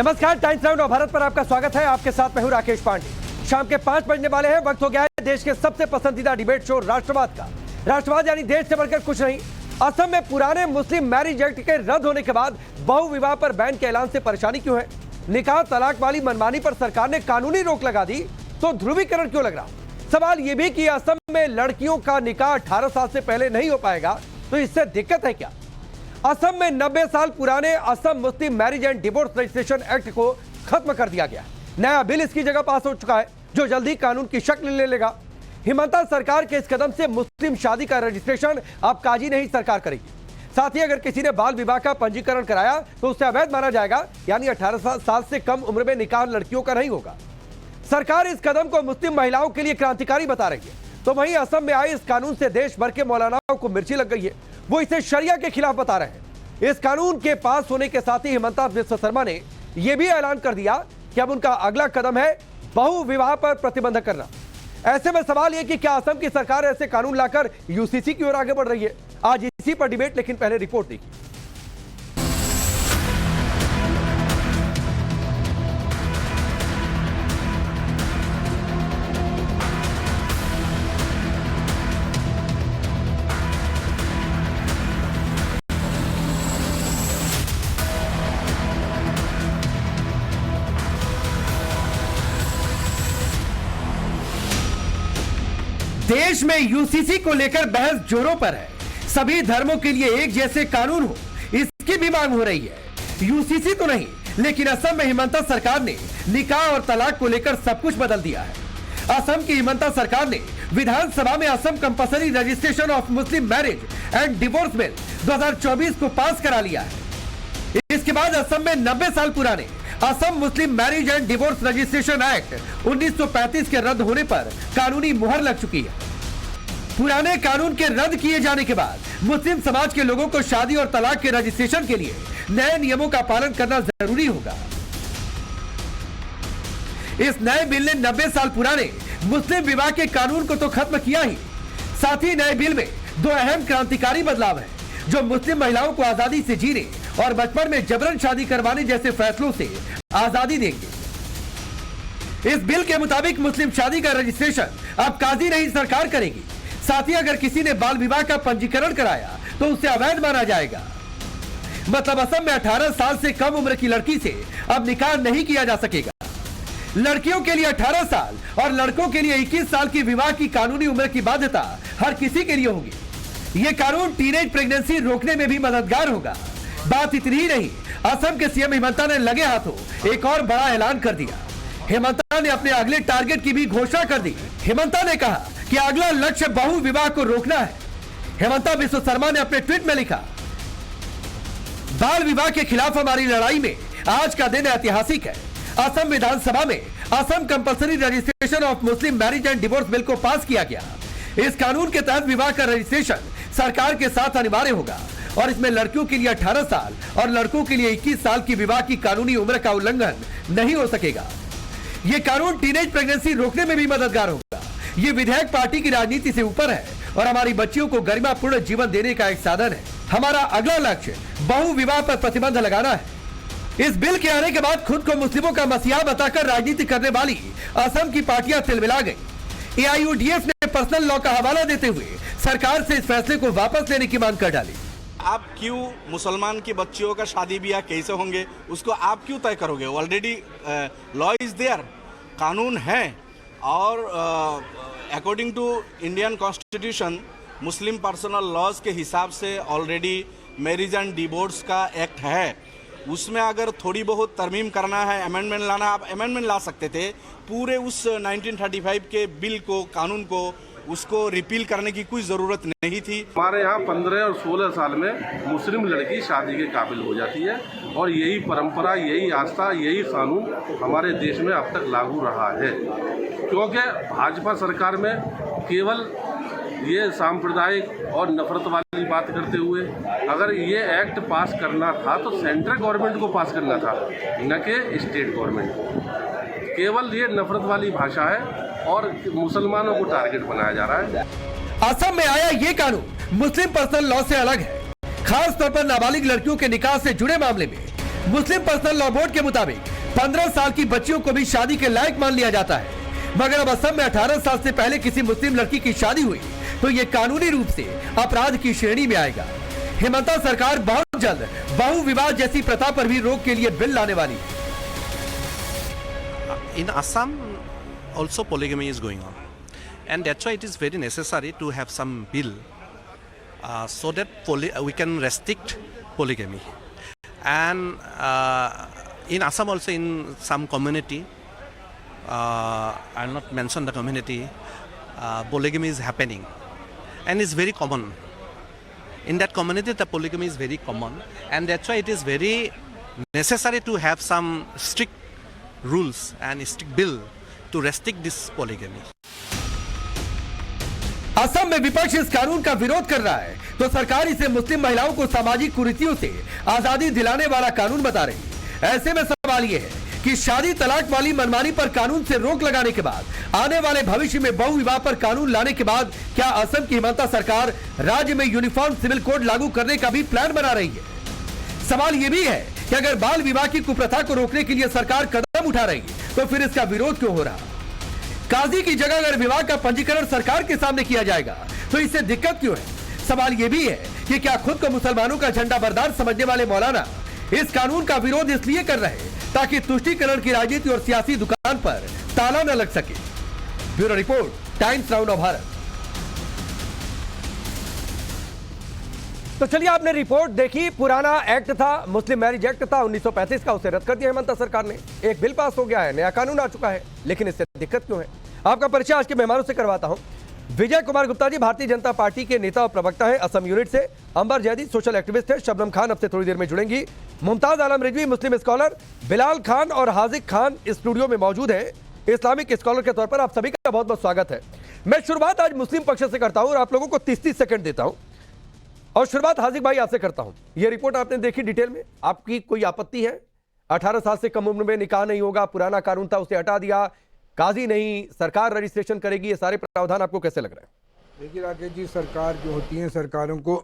नमस्कार, times now Bharat पर आपका स्वागत है। आपके साथ मैं हूं राकेश पांडे। शाम के 5 बजने वाले हैं। वक्त हो गया है देश के सबसे पसंदीदा डिबेट शो राष्ट्रवाद का। राष्ट्रवाद यानी देश से बढ़कर कुछ नहीं। असम में पुराने मुस्लिम मैरिज एक्ट के रद्द होने के बाद बहु विवाह पर बैन के ऐलान से परेशानी क्यों है? निकाह तलाक वाली मनमानी पर सरकार ने कानूनी रोक लगा दी, तो ध्रुवीकरण क्यों लग रहा? सवाल यह भी कि असम में लड़कियों का निकाह 18 साल से पहले नहीं हो पाएगा, तो इससे दिक्कत है क्या? असम में 90 साल पुराने असम मुस्लिम marriage and divorce registration act को खत्म कर दिया गया। नया बिल इसकी जगह पास हो चुका है, जो जल्दी कानून की शक्ल ले लेगा। हिमंता सरकार के इस कदम से मुस्लिम शादी का रजिस्ट्रेशन अब काजी नहीं सरकार करेगी। साथ ही अगर किसी ने बाल विवाह का पंजीकरण कराया तो उसे अवैध माना जाएगा, यानी 18 साल से कम उम्र में निकाह लड़कियों का नहीं होगा। सरकार इस कदम को मुस्लिम महिलाओं के लिए क्रांतिकारी बता रही है, तो वहीं असम में आए इस कानून से देश भर के मौलानाओं को मिर्ची लग गई है। वो इसे शरिया के खिलाफ बता रहे हैं। इस कानून के पास होने के साथ ही हिमंता बिस्वा शर्मा ने यह भी ऐलान कर दिया कि अब उनका अगला कदम है बहु विवाह पर प्रतिबंध करना। ऐसे में सवाल यह कि क्या असम की सरकार ऐसे कानून लाकर यूसीसी की ओर आगे बढ़ रही है? आज इसी पर डिबेट, लेकिन पहले रिपोर्ट देखिए। देश में यूसीसी को लेकर बहस जोरों पर है। सभी धर्मों के लिए एक जैसे कानून हो, इसकी भी मांग हो रही है। यूसीसी तो नहीं, लेकिन असम में हिमंता सरकार ने निकाह और तलाक को लेकर सब कुछ बदल दिया है। असम की हिमंता सरकार ने विधानसभा में Assam compulsory registration of Muslim marriage and divorce bill 2024 को पास करा लिया है। इसके बाद असम में 90 साल पुराने असम मुस्लिम marriage and divorce registration act 1935 के रद्द होने पर कानूनी मुहर लग चुकी है। पुराने कानून के रद्द किए जाने के बाद मुस्लिम समाज के लोगों को शादी और तलाक के रजिस्ट्रेशन के लिए नए नियमों का पालन करना जरूरी होगा। इस नए बिल ने 90 साल पुराने मुस्लिम विवाह के कानून को तो खत्म किया ही, साथ ही नए बिल में 2 अहम क्रांतिकारी बदलाव है, जो मुस्लिम महिलाओं को आजादी से जीने और बचपन में जबरन शादी करवाने जैसे फैसलों से आजादी देंगे। इस बिल के मुताबिक मुस्लिम शादी का रजिस्ट्रेशन अब काजी नहीं सरकार करेगी। साथ ही अगर किसी ने बाल विवाह का पंजीकरण कराया तो उसे अवैध माना जाएगा। मतलब असम में 18 साल से कम उम्र की लड़की से अब निकाह नहीं किया जा सकेगा। लड़कियों के लिए 18 साल और लड़कों के लिए 21 साल की विवाह की कानूनी उम्र की बाध्यता हर किसी के लिए होगी। यह कानून टीनेज प्रेगनेंसी रोकने में भी मददगार होगा। बात इतनी ही नहीं, असम के सीएम हिमंता ने लगे हाथों एक और बड़ा ऐलान कर दिया। हिमंता ने अपने अगले टारगेट की भी घोषणा कर दी। हिमंता ने कहा कि अगला लक्ष्य बहु विवाह को रोकना है। हिमंता बिस्वा शर्मा ने अपने ट्वीट में लिखा, बाल विवाह के खिलाफ हमारी लड़ाई में आज का दिन ऐतिहासिक है। असम विधानसभा में Assam compulsory registration of Muslim marriage and divorce bill को पास किया गया। इस कानून के तहत विवाह का रजिस्ट्रेशन सरकार के साथ अनिवार्य होगा और इसमें लड़कियों के लिए 18 साल और लड़कों के लिए 21 साल की विवाह की कानूनी उम्र का उल्लंघन नहीं हो सकेगा। यह कानून टीनेज प्रेगनेंसी रोकने में भी मददगार होगा। यह विधेयक पार्टी की राजनीति से ऊपर है और हमारी बच्चियों को गरिमापूर्ण जीवन देने का एक साधन है। हमारा अगला लक्ष्य बहु विवाह पर प्रतिबंध लगाना है। इस बिल के आने के बाद खुद को मुस्लिमों का मसीहा बताकर राजनीति करने वाली असम की पार्टियां तिलमिला गई। एआईयूडीएफ ने पर्सनल लॉ का हवाला देते हुए सरकार से इस फैसले को वापस लेने की मांग कर डाली। आप क्यों मुसलमान की बच्चियों का शादी ब्याह कैसे होंगे, उसको आप क्यों तय करोगे? ऑलरेडी लॉ इज देयर, कानून है। और according to Indian constitution, Muslim personal laws के हिसाब से ऑलरेडी मैरिज एंड डिवोर्स का एक्ट है। उसमें अगर थोड़ी बहुत तरमीम करना है, अमेंडमेंट लाना, आप अमेंडमेंट ला सकते थे। पूरे उस 1935 के बिल को, कानून को, उसको रिपील करने की कोई ज़रूरत नहीं थी। हमारे यहाँ 15 और 16 साल में मुस्लिम लड़की शादी के काबिल हो जाती है और यही परंपरा, यही आस्था, यही कानून हमारे देश में अब तक लागू रहा है। क्योंकि भाजपा सरकार में केवल ये सांप्रदायिक और नफरत वाली बात करते हुए अगर ये एक्ट पास करना था तो सेंट्रल गवर्नमेंट को पास करना था, न कि स्टेट गवर्नमेंट को। केवल ये नफरत वाली भाषा है और मुसलमानों को टारगेट बनाया जा रहा है। असम में आया ये कानून मुस्लिम पर्सनल लॉ से अलग है। खास तौर पर नाबालिग लड़कियों के निकाह से जुड़े मामले में मुस्लिम पर्सनल लॉ बोर्ड के मुताबिक 15 साल की बच्चियों को भी शादी के लायक मान लिया जाता है, मगर अब असम में 18 साल से पहले किसी मुस्लिम लड़की की शादी हुई तो ये कानूनी रूप से अपराध की श्रेणी में आएगा। हेमंता सरकार बहुत जल्द बहु विवाह जैसी प्रथा पर भी रोक के लिए बिल लाने वाली है। In Assam, also polygamy is going on, and that's why it is very necessary to have some bill so that we can restrict polygamy. And in Assam also, in some community, I'll not mention the community, polygamy is happening, and it's very common. In that community, the polygamy is very common, and that's why it is very necessary to have some strict rules and strict bill to restrict this polygamy. Assam में विपक्ष इस कानून का विरोध कर रहा है तो सरकार इसे मुस्लिम महिलाओं को सामाजिक कुरीतियों से आजादी दिलाने वाला कानून बता रही है। ऐसे में सवाल यह है कि शादी तलाक वाली मनमानी पर कानून से रोक लगाने के बाद आने वाले भविष्य में बहु विवाह पर कानून लाने के बाद क्या असम की हेमंता सरकार राज्य में यूनिफॉर्म सिविल कोड लागू करने का भी प्लान बना रही है। सवाल यह भी है कि अगर बाल विवाह की कुप्रथा को रोकने के लिए सरकार कदम उठा रही है तो फिर इसका विरोध क्यों हो रहा? काजी की जगह अगर विवाह का पंजीकरण सरकार के सामने किया जाएगा तो इससे दिक्कत क्यों है? सवाल यह भी है कि क्या खुद को मुसलमानों का झंडा बरदार समझने वाले मौलाना इस कानून का विरोध इसलिए कर रहे हैं ताकि तुष्टीकरण की राजनीति और सियासी दुकान पर ताला न लग सके। Bureau report, times now Bharat. तो चलिए, आपने रिपोर्ट देखी। पुराना एक्ट था, मुस्लिम मैरिज एक्ट था 1935 का, उसे रद्द कर दिया हेमंता सरकार ने। एक बिल पास हो गया है, नया कानून आ चुका है, लेकिन इससे दिक्कत क्यों है? आपका परिचय आज के मेहमानों से करवाता हूं। विजय कुमार गुप्ता जी भारतीय जनता पार्टी के नेता और प्रवक्ता है असम यूनिट से। अंबर जैदी सोशल एक्टिविस्ट है। शबनम खान अब से थोड़ी देर में जुड़ेंगी। मुमताज आलम रिजवी मुस्लिम स्कॉलर। बिलाल खान और हाजिक खान स्टूडियो में मौजूद है। इस्लामिक स्कॉलर के तौर पर आप सभी का बहुत बहुत स्वागत है। मैं शुरुआत आज मुस्लिम पक्ष से करता हूं और आप लोगों को 30-30 सेकंड देता हूं। और शुरुआत हाजिक भाई आपसे करता हूं। यह रिपोर्ट आपने देखी डिटेल में, आपकी कोई आपत्ति है? 18 साल से कम उम्र में निकाह नहीं होगा, पुराना कानून था उसे हटा दिया, काजी नहीं, सरकार रजिस्ट्रेशन करेगी, ये सारे प्रावधान आपको कैसे लग रहे हैं? देखिए राकेश जी, सरकार जो होती है, सरकारों को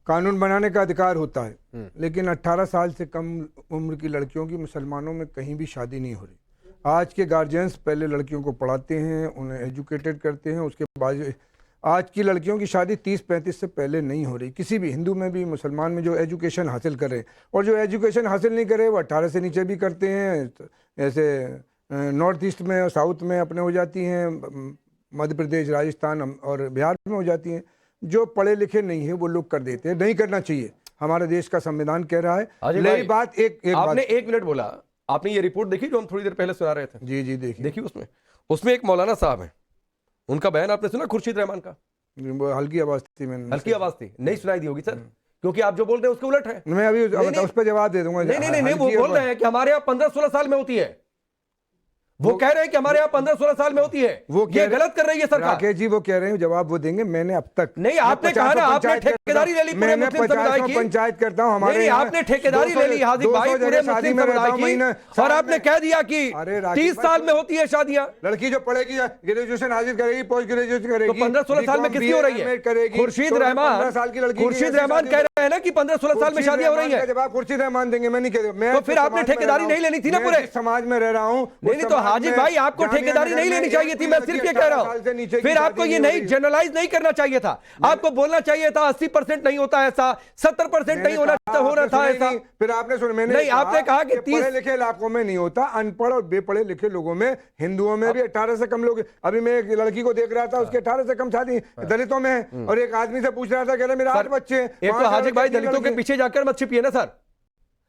कानून बनाने का अधिकार होता है, लेकिन 18 साल से कम उम्र की लड़कियों की मुसलमानों में कहीं भी शादी नहीं हो रही। आज के गार्जियंस पहले लड़कियों को पढ़ाते हैं, उन्हें एजुकेटेड करते हैं, उसके बाद आज की लड़कियों की शादी 30-35 से पहले नहीं हो रही। किसी भी हिंदू में भी मुसलमान में जो एजुकेशन हासिल करे, और जो एजुकेशन हासिल नहीं करे वो 18 से नीचे भी करते हैं। ऐसे नॉर्थ ईस्ट में और साउथ में अपने हो जाती हैं, मध्य प्रदेश, राजस्थान और बिहार में हो जाती हैं। जो पढ़े लिखे नहीं है वो लोग कर देते हैं, नहीं करना चाहिए। हमारे देश का संविधान कह रहा है। मेरी बात आपने 1 मिनट बोला, आपने ये रिपोर्ट देखी जो हम थोड़ी देर पहले सुना रहे थे? जी देखी उसमें एक मौलाना साहब है, उनका बयान आपने सुना? खुर्शीद रहमान का। हल्की आवाज थी, मैंने हल्की आवाज थी, नहीं सुनाई दी होगी सर, क्योंकि आप जो बोल रहे हैं उसके उलट है। मैं अभी उस पर जवाब दे दूंगा। नहीं, वो बोल रहे हैं कि हमारे यहाँ 15-16 साल में होती है। वो कह रहे हैं कि हमारे यहाँ 15-16 साल में होती है। वो ये गलत कर रही है सरकार। राकेश जी वो कह रहे हैं, जवाब वो देंगे। मैंने अब तक नहीं, आपने कहा ना आपने ठेकेदारी ले ली पूरे मुस्लिम समुदाय की। पंचायत करता हूँ हमारे, आपने ठेकेदारी ले ली हाजिक भाई पूरे मुस्लिम समुदाय की, और आपने कह दिया कि 30 साल में होती है शादियां। लड़की जो पढ़ेगी ग्रेजुएशन हासिल करेगी, पोस्ट ग्रेजुएशन करेगी, तो 15-16 साल में किसकी हो रही है? खुर्शीद रहमान कह रहे हैं ना कि 15-16 साल में शादियां हो रही है। जवाब खुर्शीद रहमान देंगे, मैं नहीं कह रहा। तो फिर आपने ठेकेदारी नहीं लेनी थी ना पूरे समाज में रह रहा हूँ। नहीं, तो हाजिक भाई आपको ठेकेदारी नहीं लेनी चाहिए थी, मैं सिर्फ ये कह रहा हूं। फिर आपको ये नहीं जनरलाइज नहीं करना चाहिए था, आपको बोलना चाहिए था 80% नहीं होता ऐसा, 70% नहीं होना था ऐसा। फिर आपने सुना, मैंने नहीं, आपने कहा कि 30 पढ़े लिखे इलाकों में नहीं होता, अनपढ़ और बेपढ़े लिखे लोगों में, हिंदुओं में भी 18 से कम लोग। अभी मैं एक लड़की को देख रहा था, उसके 18 से कम शादी दलितों में है, और एक आदमी से पूछ रहा था, कह रहे मेरे 8 बच्चे। एक तो हाजिक भाई दलितों के पीछे जाकर मत छिपिए ना सर,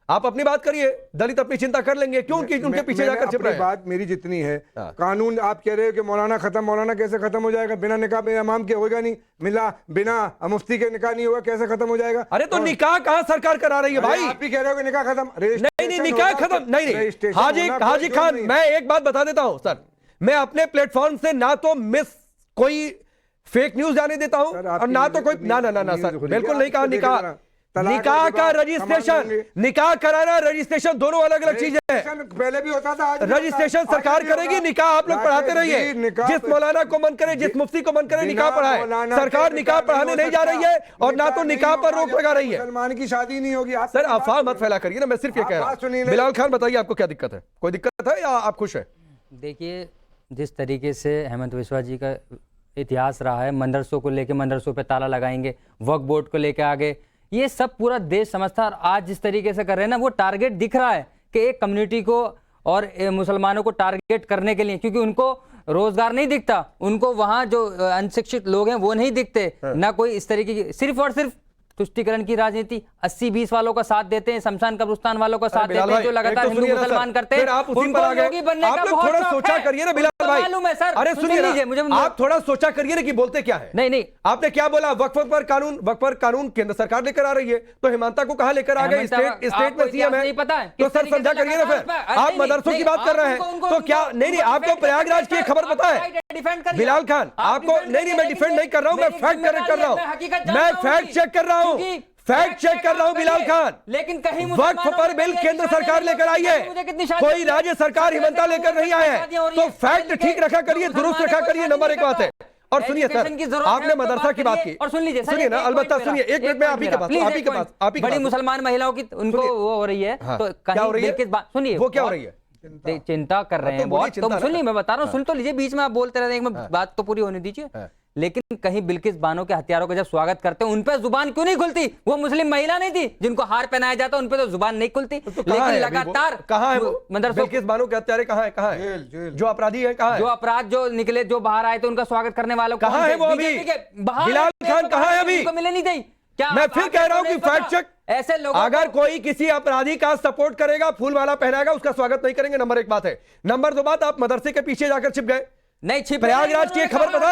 आप अपनी बात करिए, दलित अपनी चिंता कर लेंगे, क्यों उनके पीछे जाकर छिप रहे हैं? बात मेरी जितनी है, कानून आप कह रहे हो कि मौलाना खत्म, मौलाना कैसे खत्म हो जाएगा? बिना निकाह इमाम के होगा नहीं, मिला बिना मुफ्ती के निकाह नहीं होगा, कैसे खत्म हो जाएगा? अरे तो निकाह कहां सरकार करा रही है भाई? आप भी कह रहे हो कि निकाह खत्म? नहीं, निकाह खत्म नहीं। हाजी खान, मैं एक बात बता देता हूं सर, मैं अपने प्लेटफॉर्म से ना तो कोई फेक न्यूज जाने देता हूं और ना तो कोई ना सर, बिल्कुल नहीं कहा निकाह। तलाक निकाह का समान रजिस्ट्रेशन, होंगे। निकाह कराना रजिस्ट्रेशन दोनों अलग अलग चीजें हैं। पहले भी होता था, आज भी होता है। रजिस्ट्रेशन आज सरकार भी करेगी, होगा। निकाह आप लोग राकेश पढ़ाते जी, रहिए। निकाह जिस मौलाना को मन करे, जिस मुफ्ती को मन करे निकाह पढ़ाए। मौलाना सरकार के निकाह पढ़ाने नहीं जा रही है और ना तो निकाह पर रोक लगा रही है। मुसलमान की शादी नहीं होगी। आप सर अफवाह मत फैला करिए ना, मैं सिर्फ ये कह रहा बात सुनिए हूं। ना। बिलाल खान बताइए आपको क्या दिक्कत है, कोई दिक्कत है या आप खुश हैं? देखिए, जिस तरीके से हेमंत बिस्वा जी का इतिहास रहा है, मदरसों को लेके मदरसों पे ताला लगाएंगे, वक्फ बोर्ड को लेके आगे, ये सब पूरा देश समझता है। और आज जिस तरीके से कर रहे हैं ना, वो टारगेट दिख रहा है कि एक कम्युनिटी को और मुसलमानों को टारगेट करने के लिए, क्योंकि उनको रोजगार नहीं दिखता, उनको वहां जो अनशिक्षित लोग हैं वो नहीं दिखते, ना कोई इस तरीके की, सिर्फ और सिर्फ तुष्टिकरण की राजनीति। 80-20 वालों का साथ देते हैं, शमशान कब्रिस्तान वालों का साथ देते हैं, जो लगातार हिंदू मुसलमान करते हैं। आप उसी पर आ गए। आप लोग थोड़ा सोचा करिए ना बिलाल भाई। मालूम है सर, अरे सुनिए लीजिए, ना, आप थोड़ा सोचा करिए ना कि बोलते क्या है। नहीं आपने क्या बोला? वक्फ पर कानून केंद्र सरकार लेकर आ रही है, तो हेमंता को कहां लेकर आ गए? स्टेट में सीएम है, तो सर समझा करिए ना। फिर आप मदरसों की बात कर रहे हैं तो क्या? नहीं, आपको प्रयागराज की खबर पता है बिलाल खान? आपको नहीं, मैं डिफेंड नहीं कर रहा हूं, मैं फैक्ट करेक्ट कर रहा हूं, मैं फैक्ट चेक कर रहा हूं, फैक्ट चेक कर रहा हूं बिलाल खान। लेकिन कहीं वक्फ पर बिल केंद्र सरकार लेकर आई है, कोई राज्य सरकार हिमंता लेकर नहीं आया है, तो फैक्ट ठीक रखा करिए, दुरुस्त रखा करिए, नंबर एक बात है। और सुनिए सर, आपने मदरसा की बात की, और सुन लीजिए, सुनिए ना, अलबत्ता सुनिए, एक मिनट में आप ही के पास बड़ी मुसलमान महिलाओं की उनको वो हो रही है, तो कहीं बिल की बात सुनिए, वो क्या हो रही है? चिंता कर रहे हैं बहुत। तो सुनिए, मैं बता रहा हूँ, सुन तो लीजिए, बीच में आप बोलते रहते हैं, बात तो पूरी होने दीजिए। लेकिन कहीं बिल्किस बानो के हथियारों का जब स्वागत करते हैं, उन पर जुबान क्यों नहीं खुलती? वो मुस्लिम महिला नहीं थी जिनको हार पहनाया जाता, उन पर तो जुबान नहीं खुलती। लेकिन लगातार कहां है मदरसों, बिल्किस बानो के हत्यारे कहां है? कहां है जो अपराधी है? कहां है जो अपराध जो निकले, जो बाहर आए थे, उनका स्वागत करने वालों कहां है? वो अभी बिलाल खान कहां है? अभी मिले नहीं दी। क्या मैं फिर कह रहा हूं कि फैक्ट चेक, ऐसे लोग, अगर कोई किसी अपराधी का सपोर्ट करेगा, फूल माला पहनाएगा, उसका स्वागत नहीं करेंगे। नंबर एक बात है। नंबर दो बात, आप मदरसे के पीछे जाकर छिप गए। नहीं छिप, प्रयागराज की खबर पता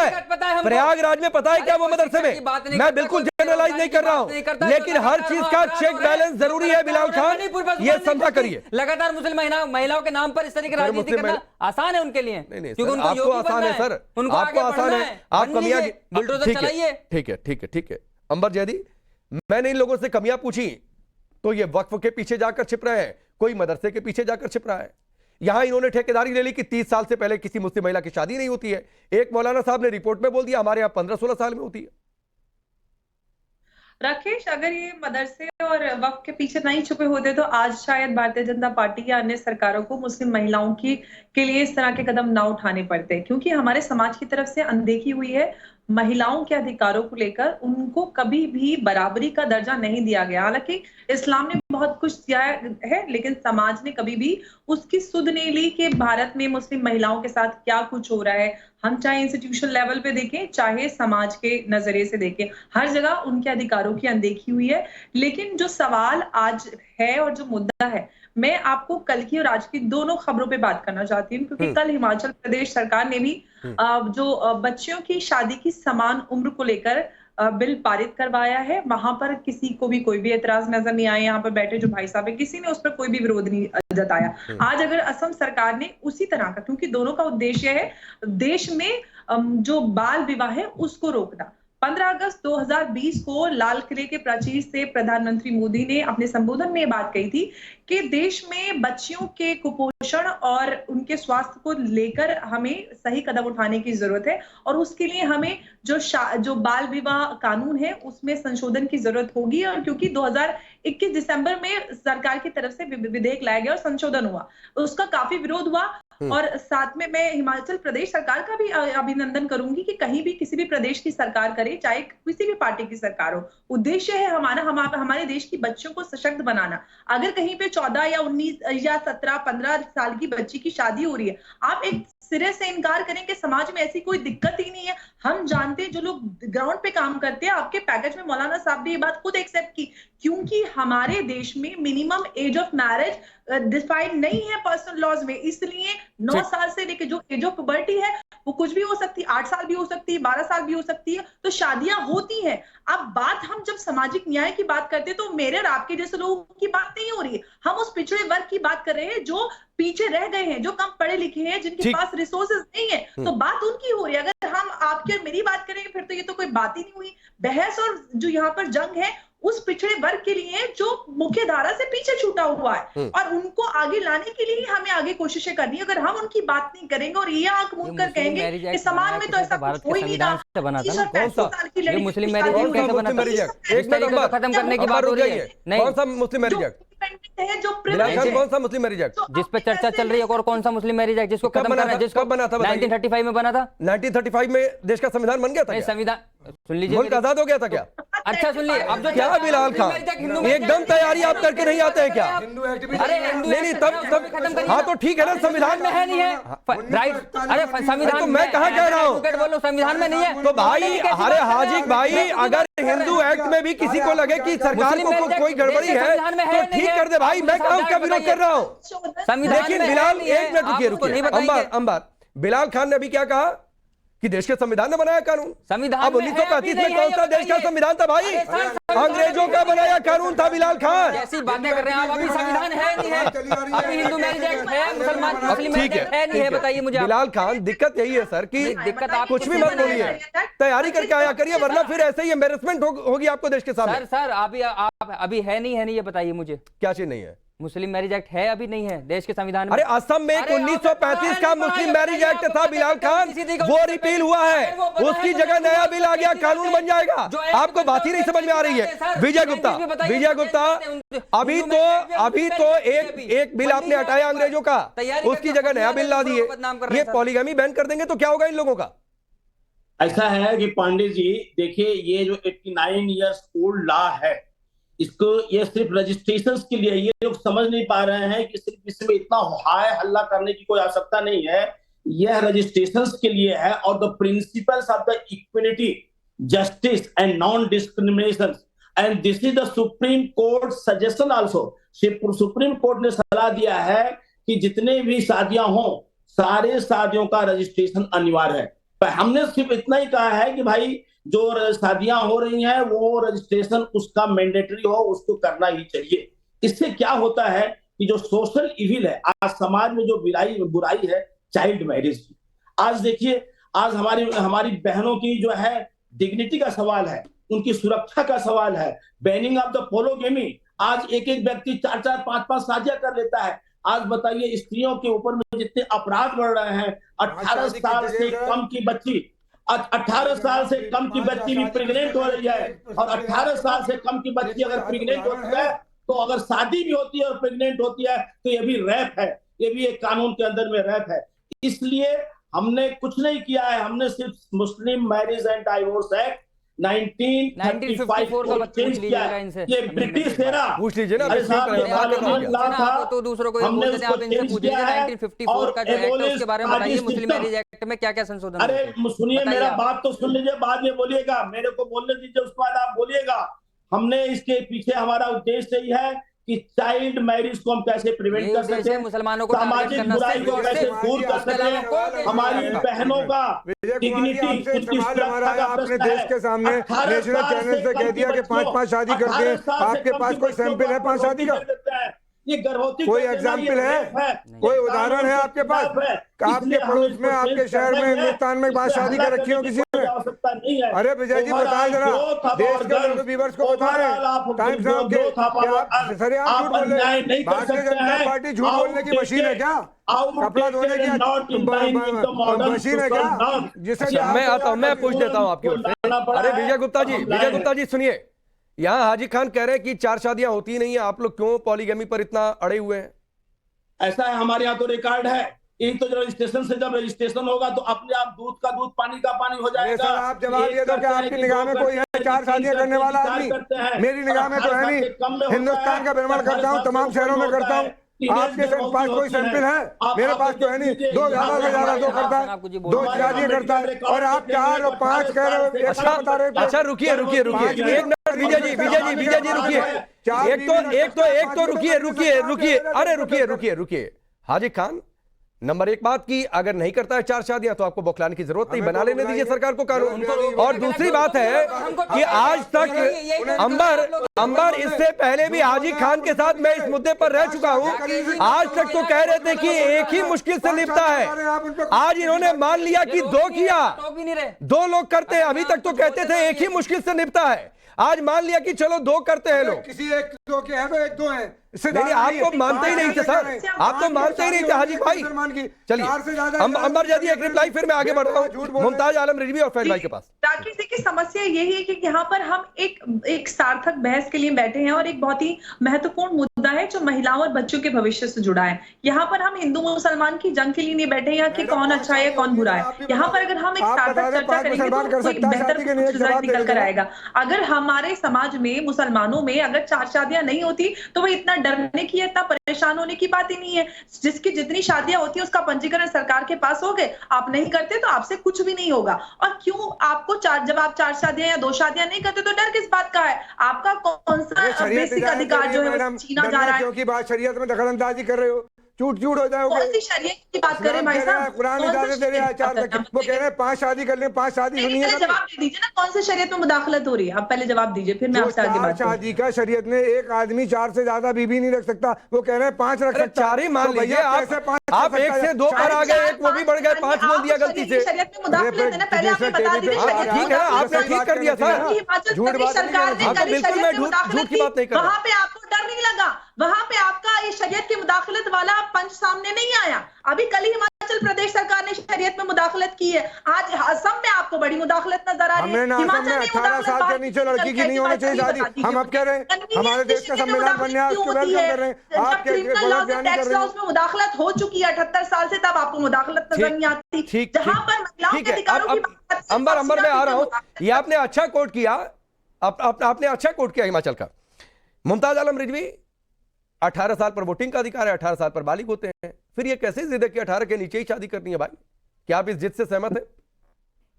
है? प्रयागराज में पता है क्या वो मदरसे में? मैं बिल्कुल जनरलाइज नहीं कर रहा हूं, लेकिन हर चीज का चेक बैलेंस जरूरी है बिलाल खान, ये समझा करिए। लगातार मुस्लिम महिलाओं के नाम पर इस तरीके की राजनीति करना आसान है उनके लिए, क्योंकि उनको आपको आसान है सर, आपको आसान है, आप कमियां बुलडोजर चलाइए। ठीक है अंबर जैदी, मैंने इन लोगों से कमियां पूछी तो ये वक्फ के पीछे जाकर छिप रहे हैं, कोई मदरसे के पीछे जाकर छिप रहा है। यहां इन्होंने ठेकेदारी ले ली कि 30 साल से पहले किसी मुस्लिम महिला की शादी नहीं होती है। एक मौलाना साहब ने रिपोर्ट में बोल दिया हमारे यहां 15-16 साल में होती है। राकेश, अगर ये मदरसे और वक्फ के पीछे नहीं छुपे होते तो आज शायद भारतीय जनता पार्टी या अन्य सरकारों को मुस्लिम महिलाओं के लिए इस तरह के कदम ना उठाने पड़ते, क्योंकि हमारे समाज की तरफ से अनदेखी हुई है। महिलाओं के अधिकारों को लेकर उनको कभी भी बराबरी का दर्जा नहीं दिया गया। हालांकि इस्लाम ने बहुत कुछ दिया है, लेकिन समाज ने कभी भी उसकी सुध नहीं ली कि भारत में मुस्लिम महिलाओं के साथ क्या कुछ हो रहा है। हम चाहे इंस्टीट्यूशनल लेवल पे देखें, चाहे समाज के नजरिए से देखें, हर जगह उनके अधिकारों की अनदेखी हुई है। लेकिन जो सवाल आज है और जो मुद्दा है, मैं आपको कल की और आज की दोनों खबरों पे बात करना चाहती हूँ, क्योंकि कल हिमाचल प्रदेश सरकार ने भी जो बच्चियों की शादी की समान उम्र को लेकर बिल पारित करवाया है। वहां पर किसी को भी कोई भी एतराज नजर नहीं आया। यहाँ पर बैठे जो भाई साहब है, किसी ने उस पर कोई भी विरोध नहीं जताया। आज अगर असम सरकार ने उसी तरह का, क्योंकि दोनों का उद्देश्य है देश में जो बाल विवाह है उसको रोकना। 15 अगस्त 2020 को लाल किले के प्राचीर से प्रधानमंत्री मोदी ने अपने संबोधन में बात कही थी कि देश में बच्चियों के कुपोषण और उनके स्वास्थ्य को लेकर हमें सही कदम उठाने की जरूरत है, और उसके लिए हमें जो बाल विवाह कानून है उसमें संशोधन की जरूरत होगी। और क्योंकि 2021 दिसंबर में सरकार की तरफ से विधेयक लाया गया और संशोधन हुआ, उसका काफी विरोध हुआ। और साथ में मैं हिमाचल प्रदेश सरकार का भी अभिनंदन करूंगी कि कहीं भी किसी भी प्रदेश की सरकार करे, चाहे किसी भी पार्टी की सरकार हो, उद्देश्य है हमारे देश की बच्चियों को सशक्त बनाना। अगर कहीं पे 14 या 19 या 17, 15 साल की बच्ची की शादी हो रही है, आप एक सिरे से इनकार करें कि समाज में ऐसी कोई दिक्कत ही नहीं है। हम जानते हैं जो लोग ग्राउंड पे काम करते हैं, आपके पैकेज में मौलाना साहब ने ये बात खुद एक्सेप्ट की, क्योंकि हमारे देश में minimum age of marriage defined नहीं है पर्सनल लॉज में, इसलिए 9 साल से लेकर जो एज ऑफ पुबर्टी है वो कुछ भी हो सकती है, 8 साल भी हो सकती है, 12 साल भी हो सकती है, तो शादियां होती हैं। अब बात हम जब सामाजिक न्याय की बात करते हैं तो मेरे और आपके जैसे लोगों की बात नहीं हो रही है, हम उस पिछड़े वर्ग की बात कर रहे हैं जो पीछे रह गए हैं, जो कम पढ़े लिखे हैं, जिनके पास रिसोर्सेज नहीं है, तो बात उनकी हो रही है। अगर हम आपकी और मेरी बात करेंगे फिर तो ये तो कोई बात ही नहीं हुई। बहस और जो यहाँ पर जंग है उस पिछड़े वर्ग के लिए जो मुख्य धारा से पीछे छूटा हुआ है, और उनको आगे लाने के लिए हमें आगे कोशिशें करनी है। अगर हम उनकी बात नहीं करेंगे और ये आंख मूंद कर कहेंगे कि समाज में तो ऐसा कुछ हो ही नहीं रहा, 35 साल की लड़की मुस्लिम मैरिज एक्ट कैसे बना था? एक मिनट खत्म करने की बात हो रही है। नहीं, कौन सा मुस्लिम मैरिज एक्ट? बिलाल खान, कौन सा मुस्लिम मैरिज एक्ट जिस पे चर्चा चल रही है? और कौन सा मुस्लिम मैरिज एक्ट जिसको खत्म करना है? जिसको कब बना था? 1935 में बना था। 1935 में देश का संविधान बन गया था? संविधान सुन लीजिए, मुल्क आजाद हो गया था क्या? अच्छा सुन लीजिए, अब जो क्या बिलाल खान एकदम तैयारी आप करके नहीं आते हैं क्या? अरे नहीं तब हाँ तो ठीक है ना, संविधान में है नहीं है राइट? अरे संविधान तो मैं कहाँ कह रहा हूँ? बोलो संविधान में नहीं है तो भाई अरे हाजिक भाई, अगर हिंदू एक्ट में भी किसी को लगे कि सरकार को कोई गड़बड़ी है तो ठीक कर दे भाई, मैं कहाँ उसका विरोध कर रहा हूँ। लेकिन बिलाल एक मिनट रुकिए, अंबार बिलाल खान ने अभी क्या कहा कि देश के संविधान ने बनाया कानून? संविधान अब 1935 में कौन सा देश का संविधान था भाई? अंग्रेजों का बनाया कानून था बिलाल खान। ऐसी बातें कर रहे हैं आप, अभी संविधान है नहीं है, अभी हिंदू मैरिज एक्ट है, मुसलमान मुस्लिम मैरिज एक्ट है नहीं है, बताइए मुझे। बिलाल खान दिक्कत यही है सर कि दिक्कत आप कुछ भी मत बोलिए, तैयारी करके आया करिए, वरना फिर ऐसे ही एम्बेरसमेंट होगी आपको देश के सामने। सर अभी है नहीं ये बताइए मुझे। क्या चीज नहीं है? मुस्लिम मैरिज एक्ट है अभी नहीं है देश के संविधान में। अरे असम में 1935 का मुस्लिम मैरिज एक्ट था बिलाल खान, वो रिपील हुआ है, उसकी जगह नया बिल आ गया, कानून बन जाएगा। आपको बात ही नहीं समझ में आ रही है। विजय गुप्ता अभी तो एक बिल आपने हटाया अंग्रेजों का, उसकी जगह नया बिल ला दिए। ये पॉलीगैमी बैन कर देंगे तो क्या होगा इन लोगों का? ऐसा है कि पांडे जी देखिए, ये जो 89 इयर्स ओल्ड लॉ है, इसको ये सिर्फ रजिस्ट्रेशन के लिए, ये लोग समझ नहीं पा रहे हैं कि सिर्फ इसमें इतना हाय हल्ला करने की कोई आवश्यकता नहीं है। यह रजिस्ट्रेशन के लिए है और the principles of the equity, justice and non discrimination, and this is the supreme court suggestion also. Supreme court ने सलाह दिया है कि जितने भी शादियां हों, सारे शादियों का रजिस्ट्रेशन अनिवार्य है। पर हमने सिर्फ इतना ही कहा है कि भाई जो शादियां हो रही हैं वो रजिस्ट्रेशन उसका मैंडेटरी हो, उसको करना ही चाहिए। इससे क्या होता है कि जो सोशल इविल है आज समाज में, जो बुराई है चाइल्ड मैरिज की, आज देखिए, आज हमारी बहनों की जो है डिग्निटी का सवाल है, उनकी सुरक्षा का सवाल है, बैनिंग ऑफ द पोलोगेमी। आज एक व्यक्ति 4-4, 5-5 शादियां कर लेता है। आज बताइए स्त्रियों के ऊपर में जितने अपराध बढ़ रहे हैं, 18 साल से कम की बच्ची, 18 साल से कम की बच्ची भी प्रेग्नेंट हो रही है, और 18 साल से कम की बच्ची अगर प्रेग्नेंट होती है तो अगर शादी भी होती है और प्रेग्नेंट होती है तो ये भी रैप है, ये भी एक कानून के अंदर में रैप है। इसलिए हमने कुछ नहीं किया है, हमने सिर्फ मुस्लिम मैरिज एंड डाइवोर्स एक्ट 1935 को चेंज किया है। ये ब्रिटिश एरा, पूछ लीजिए ना, तो दूसरों को हमने बोलते हैं, आप इनसे पूछिए 1954 का जो एक्ट है उसके बारे में बताइए, मुस्लिम मैरिज एक्ट में क्या क्या संशोधन? अरे सुनिए, मेरा बात तो सुन लीजिए, बाद में बोलिएगा, मेरे को बोलने दीजिए, उसके बाद आप बोलिएगा। हमने इसके पीछे हमारा उद्देश्य यही है कि चाइल्ड मैरिज को हम कैसे प्रिवेंट कर सके, मुसलमानों को सामाजिक बुराई को कैसे दूर कर सके, हमारी बहनों का डिग्निटी, उनकी सुरक्षा का आपने प्रश्न देश है। के सामने 18 नेशनल साल चैनल से कह दिया कि 5-5 शादी करते हैं, आपके पास कोई सैंपल है 5 शादी का? ये गर्भवती कोई एग्जाम्पल है, कोई उदाहरण है आपके पास? आपके पड़ोस में, आपके शहर में, हिंदुस्तान में 5 शादी कर रखी हो किसी ने? अरे विजय जी बताएं जरा, देश के व्यूअर्स को बताएं, टाइम्स नाउ के क्या सरेआम झूठ बोल रहे हैं? भारतीय जनता पार्टी झूठ बोलने की मशीन है क्या? कपड़ा धोने की मशीन है क्या? जिसे मैं आता हूं, मैं पूछ देता हूं आपकी ओर से। अरे विजय गुप्ता जी सुनिए, यहाँ हाजी खान कह रहे हैं कि 4 शादियां होती नहीं है, आप लोग क्यों पॉलीगैमी पर इतना अड़े हुए हैं? ऐसा है, हमारे यहाँ तो रिकॉर्ड है, एक तो रजिस्ट्रेशन से जब रजिस्ट्रेशन होगा तो अपने आप दूध का दूध, पानी का पानी हो जाएगा। सर आप जवाब ये दो कि आपकी निगाह में कोई है 4 शादियां करने वाला आदमी? मेरी निगाह में तो है नहीं। हिंदुस्तान का भ्रमण करता हूँ, तमाम शहरों में करता हूँ, आपके पास कोई सैंपल है? मेरे पास तो है नहीं। 2 ज्यादा से ज्यादा 2 करता है, 2 शादियां करता है, और आप 4 और 5 कह रहे हो। अच्छा रुकिए एक मिनट विजय जी रुकिए, एक तो रुकिए, अरे रुकिए हाजी खान, नंबर एक बात की, अगर नहीं करता है 4 शादियां तो आपको बौखलाने की जरूरत नहीं, बना लेने दीजिए सरकार को कानून। और दूसरी बात है कि आज तक अंबर इससे पहले भी हाजी खान के साथ मैं इस मुद्दे पर रह चुका हूं, आज तक तो कह रहे थे कि एक ही मुश्किल से निपटा है, आज इन्होंने मान लिया कि 2 किया, 2 लोग करते हैं, अभी तक तो कहते थे एक ही मुश्किल से निपटा है, आज मान लिया कि चलो 2 करते हैं लोग। किसी एक 2 के हैं तो 1-2 हैं, नहीं, आप तो मानते ही नहीं थे सर, आप तो मानते ही नहीं थे हाजी भाई। चलिए अंबर जल्दी एक रिप्लाई, फिर मैं आगे बढ़ रहा हूँ मुमताज आलम रिजवी और फैज भाई के पास। राकेश देखिए, समस्या यही है कि यहाँ पर हम एक सार्थक बहस के लिए बैठे हैं और एक बहुत ही महत्वपूर्ण मुद्दा है जो महिलाओं और बच्चों के भविष्य से जुड़ा है। यहाँ पर हम हिंदू मुसलमान की जंग के लिए नहीं बैठे हैं कि कौन अच्छा है कौन बुरा है। यहाँ पर अगर हम एक सार्थक चर्चा करेंगे तो कोई बेहतर रिजल्ट निकल कर आएगा। अगर हमारे समाज में मुसलमानों में अगर 4 शादियां नहीं होती तो वह इतना डरने की, इतना परेशान होने की बात ही नहीं है। जिसकी जितनी शादियां होती है उसका पंजीकरण सरकार के पास हो गए, आप नहीं करते तो आपसे कुछ भी नहीं होगा। और क्यों आपको जब आप 4 शादियां या 2 शादियां नहीं करते तो डर किस बात का है? आपका कौन सा बेसिक अधिकार जो है वो छीना जा रहा है? क्योंकि बात शरीयत में दखलंदाजी कर रहे हो, झूठ हो जाओगे। कौन सी शरीयत की बात करें भाई साहब? कुरान इजाजत दे रहा है 4 तक, वो कह रहे हैं 5 शादी कर लें, 5 शादी सुनिए। पहले जवाब दे दीजिए ना, कौन से शरीयत में मुदाखलत हो रही है? आप पहले जवाब दीजिए, फिर मैं आपसे आगे बात करूंगा। शादी का शरीयत में एक आदमी 4 से ज्यादा बीवी नहीं रख सकता, वो कह रहे हैं 5 रख सकता। 4 ही मान लीजिए, आप 1 से 2 पर आ गए, एक वो भी बढ़ गए, 5 बोल दिया गलती से। शरीयत में मुदाखलत है ना, पहले आपने बता दीजिए। ठीक है, आपने ठीक कर दिया था। हिमाचल प्रदेश सरकार ने कल बिल्कुल मैं झूठ की बात नहीं कर रहा। वहां पे आपको डर नहीं लगा? वहां पे आपका ये शरीयत की मुदाखलत वाला पंच सामने नहीं आया? अभी कल ही हिमाचल प्रदेश सरकार ने शरीयत में मुदाखलत की है, आज असम में आपको बड़ी मुदाखलत नजर आ रही है। हिमाचल में 18 साल से नीचे लड़की की नहीं होनी चाहिए शादी। हम अब कह रहे हैं हमारे देश का संविधान बनने आपको वेलकम कर रहे हैं, आप टैक्स लॉज में मुदाखलत हो चुकी है 78 साल से, तब आपको मुदाखलत नजर नहीं आती। जहां पर महिलाओं के अधिकारों की बात, अंबर मैं आ रहा हूं, ये आपने अच्छा कोट किया, आपने अच्छा कोट किया हिमाचल का। मुमताज आलम रिजवी, 18 साल पर वोटिंग का अधिकार है, 18 साल पर बालिग होते हैं, फिर ये कैसे जिद है कि 18 के नीचे ही शादी करनी है भाई? क्या आप इस जिद से सहमत हैं?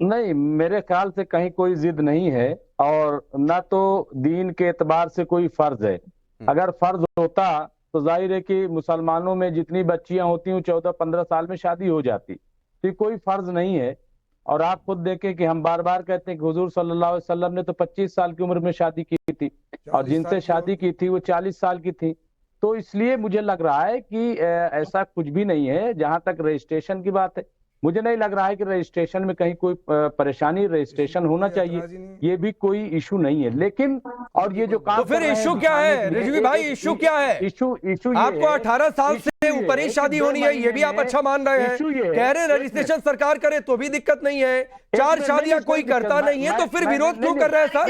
नहीं, मेरे ख्याल से कहीं कोई जिद नहीं है और ना तो दीन के एतबार से कोई फर्ज है। अगर फर्ज होता तो जाहिर है कि मुसलमानों में जितनी बच्चियां होती हैं 14-15 साल में शादी हो जाती, तो कोई फर्ज नहीं है। और आप खुद देखें कि हम बार बार कहते हैं कि हुजूर सल्लल्लाहु अलैहि वसल्लम ने तो 25 साल की उम्र में शादी की थी और जिनसे शादी की थी वो 40 साल की थी। तो इसलिए मुझे लग रहा है कि ऐसा कुछ भी नहीं है। जहां तक रजिस्ट्रेशन की बात है, मुझे नहीं लग रहा है कि रजिस्ट्रेशन में कहीं कोई परेशानी, रजिस्ट्रेशन होना चाहिए, ये भी कोई इशू नहीं है। लेकिन और ये जो काम, तो फिर इशू क्या है रिजवी भाई? इशू क्या है? इशू आपको 18 साल से ऊपर ही शादी होनी है, ये भी आप अच्छा मान रहे हैं। कह रहे रजिस्ट्रेशन सरकार करे तो भी दिक्कत नहीं है, 4 शादियां कोई करता नहीं है, तो फिर विरोध क्यों कर रहे हैं सर?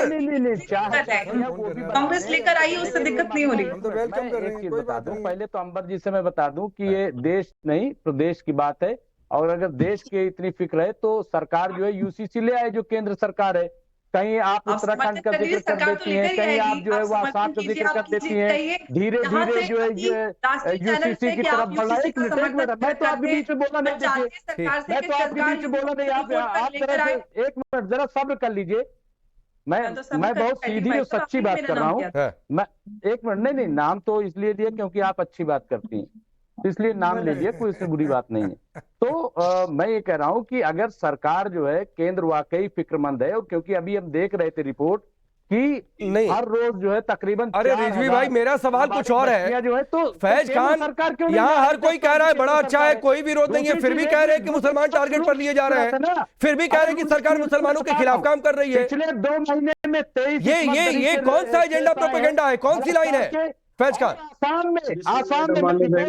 कांग्रेस लेकर आई, उससे दिक्कत नहीं हो रही। एक चीज बता दूं, पहले तो अंबर जी से मैं बता दूं कि ये देश नहीं प्रदेश की बात है, और अगर देश की इतनी फिक्र है तो सरकार जो है यूसीसी ले आए, जो केंद्र सरकार है। कहीं आप उत्तराखंड का जिक्र कर देती हैं, कहीं आप जो है वो आसाम का जिक्र कर देती हैं, धीरे धीरे जो है यूसीसी की तरफ बढ़ा। एक मिनट, मैं तो आपके बीच में बोला नहीं, देखिए मैं तो आपके बीच में बोला नहीं, आप तरह से एक मिनट जरा सब्र कर लीजिए। मैं बहुत सीधी और सच्ची बात कर रहा हूँ। मैं एक मिनट, नहीं, नाम तो इसलिए लिया क्योंकि आप अच्छी बात करती हैं, इसलिए नाम ले लिया, कोई इसमें बुरी बात नहीं है। तो मैं ये कह रहा हूं कि अगर सरकार जो है, केंद्र वाकई फिक्रमंद है, और क्योंकि अभी हम देख रहे थे रिपोर्ट कि नहीं हर रोज जो है तकरीबन, अरे रिजवी भाई मेरा सवाल कुछ और है जो है, तो फैज खान यहाँ हर कोई कह रहा है बड़ा अच्छा है, कोई विरोध नहीं है, फिर भी कह रहे हैं कि मुसलमान टारगेट पर लिए जा रहे हैं, फिर भी कह रहे हैं कि सरकार मुसलमानों के खिलाफ काम कर रही है। पिछले 2 महीने में 23 ये कौन सा एजेंडा प्रोपेगेंडा है? कौन सी लाइन है फैज खान? आसाम में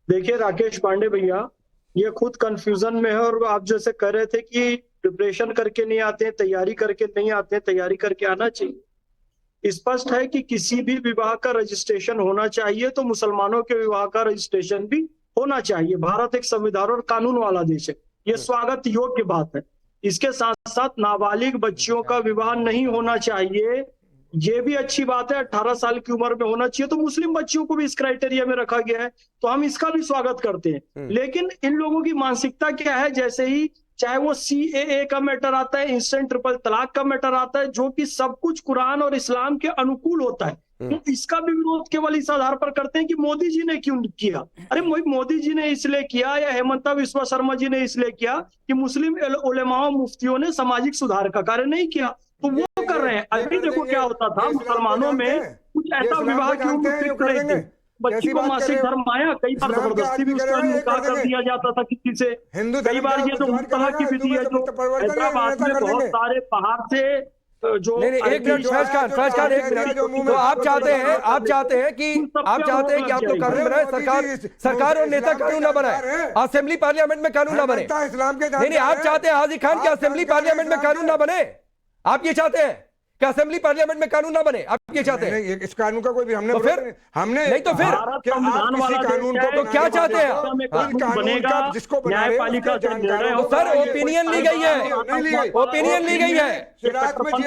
देखिए राकेश पांडे भैया, ये खुद कंफ्यूजन में है, और आप जैसे कह रहे थे कि प्रिपरेशन करके नहीं आते हैं, तैयारी करके नहीं आते हैं, तैयारी करके आना चाहिए। स्पष्ट है कि किसी भी विवाह का रजिस्ट्रेशन होना चाहिए, तो मुसलमानों के विवाह का रजिस्ट्रेशन भी होना चाहिए। भारत एक संविधान और कानून वाला देश है, ये स्वागत योग्य बात है। इसके साथ साथ नाबालिग बच्चियों का विवाह नहीं होना चाहिए, ये भी अच्छी बात है। 18 साल की उम्र में होना चाहिए, तो मुस्लिम बच्चियों को भी इस क्राइटेरिया में रखा गया है, तो हम इसका भी स्वागत करते हैं। लेकिन इन लोगों की मानसिकता क्या है, जैसे ही चाहे वो CAA का मैटर आता है, इंस्टेंट ट्रिपल तलाक का मैटर आता है, जो कि सब कुछ कुरान और इस्लाम के अनुकूल होता है, तो इसका भी विरोध केवल इस आधार पर करते हैं कि मोदी जी ने क्यों किया। अरे मोदी जी ने इसलिए किया या हेमंता बिस्वा शर्मा जी ने इसलिए किया कि मुस्लिम उलेमाओं मुफ्तियों ने सामाजिक सुधार का कार्य नहीं किया, तो वो कर रहे हैं। अभी देखो क्या होता था, मुसलमानों में कुछ ऐसा विवाह क्यों कर थे, बच्ची को मासिक धर्म आया, कई बार जबरदस्ती भी उसका निकाह कर दिया जाता था किसी से। कई बार ये तो मुतला की विधि है जो हैदराबाद में बहुत सारे पहाड़ से जो नहीं एक मिनट फैज खान एक मिनट। तो आप चाहते हैं कि आप लोग कानून बनाए, सरकार और नेता कानून ना बनाए, असेंबली पार्लियामेंट में कानून ना बने। नहीं आप चाहते हैं हाजी खान की असेंबली पार्लियामेंट में कानून ना बने, आप ये चाहते हैं कि असेंबली पार्लियामेंट में कानून ना बने, आप ये चाहते हैं? इस कानून का कोई भी हमने तो फिर हमने नहीं तो फिर कानून को तो क्या चाहते हैं? बनेगा जिसको न्यायपालिका से निर्णय हो। सर ओपिनियन ली गई है, ओपिनियन ली गई है।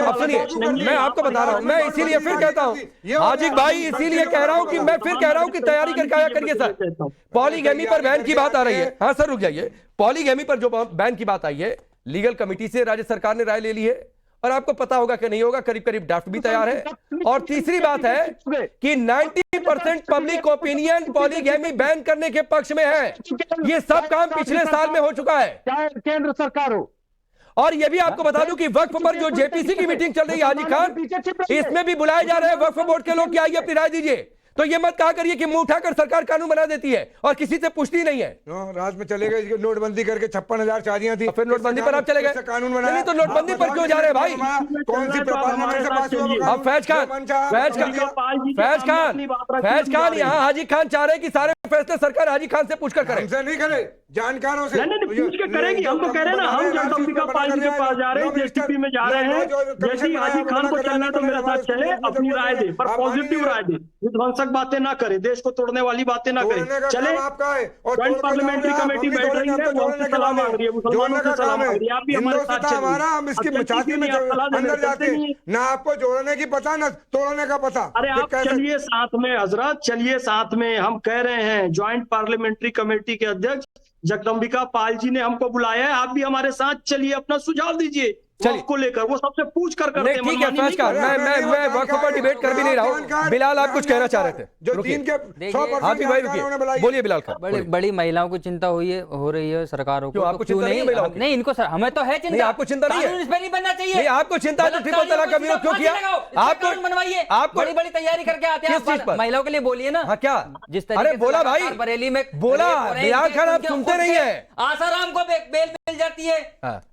अब सुनिए, मैं आपको बता रहा हूं, मैं इसीलिए फिर कहता हूं हाजी भाई, इसीलिए कह रहा हूं कि मैं फिर कह रहा हूं कि तैयारी करके आया करिए सर। पॉलीगैमी पर बैन की बात आ रही है। हाँ सर रुक जाइए, पॉलीगैमी पर जो बैन की बात आई है, लीगल कमेटी से राज्य सरकार ने राय ले ली है और आपको पता होगा कि नहीं होगा, करीब करीब ड्राफ्ट भी तैयार है। और तीसरी बात है कि 90% पब्लिक ओपिनियन पॉलीगैमी बैन करने के पक्ष में है। ये सब काम पिछले साल में हो चुका है, चाहे केंद्र सरकार हो। और ये भी आपको बता दूं कि वक्फ पर जो जेपीसी की मीटिंग चल रही है हाजी खान, इसमें भी बुलाए जा रहे हैं वक्फ बोर्ड के लोग कि आइए अपनी राय दीजिए। तो ये मत कहा करिए कि मुंह उठाकर सरकार कानून बना देती है और किसी से पूछती नहीं है। राज में चले गए, नोटबंदी करके 56,000 शादियां थी, फिर नोटबंदी पर आप चले गए, कानून बना। नहीं तो नोटबंदी पर क्यों जा रहे हैं भाई? कौन सी अब फैज खान यहाँ हाजी खान चाह रहे हैं कि सारे फैसले सरकार हाजी खान से पूछकर करे। हमसे नहीं करे, जानकारों से पूछ के करेगी। हम तो कह रहे हैं ना, हम जगदम्बिका पाल जी के पास जा रहे हैं, जेएसटीपी में जा रहे हैं। जैसे हाजी खान को चलना तो मेरे साथ चले, अपनी राय दे, पर पॉजिटिव राय दे, विध्वंसक बातें ना करे, देश को तोड़ने वाली बातें ना करे। चले, ज्वाइंट पार्लियामेंट्री कमेटी बैठ रही है, वो हमसे सलाह मांग रही है, मुसलमानों से सलाह मांग रही है, आप भी हमारे साथ चलिए। हम इसकी छाती में अंदर जाके ना आपको जोड़ने की पता ना तोड़ने का पता। अरे आप चलिए साथ में हजरत, चलिए साथ में। हम कह रहे हैं ज्वाइंट पार्लियामेंट्री कमेटी के अध्यक्ष जगदम्बिका पाल जी ने हमको बुलाया है, आप भी हमारे साथ चलिए, अपना सुझाव दीजिए को लेकर। वो सबसे पूछ कर करते हैं। ठीक है फैज खान, मैं वक्फ पर डिबेट कर भी नहीं रहा हूँ। बिलाल आप कुछ कहना चाह रहे थे, जो तीन के 100% भाई रुकिए, बोलिए बिलाल खान। बड़ी महिलाओं को चिंता हो रही है सरकारों को। आपको चिंता नहीं है? नहीं इनको सर, हमें तो है चिंता। आपको चिंता नहीं है? इस पर नहीं बनना चाहिए। नहीं आपको चिंता है तो ट्रिपल तलाक का विरोध क्यों किया? आपको बनवाइए, आप बड़ी बड़ी तैयारी करके आते हैं, महिलाओं के लिए बोलिए ना। हाँ क्या जिस तरीके अरे बोला भाई, बरेली में बोला बिलाल खान, आप सुनते नहीं है। आसाराम को बेल मिल जाती है,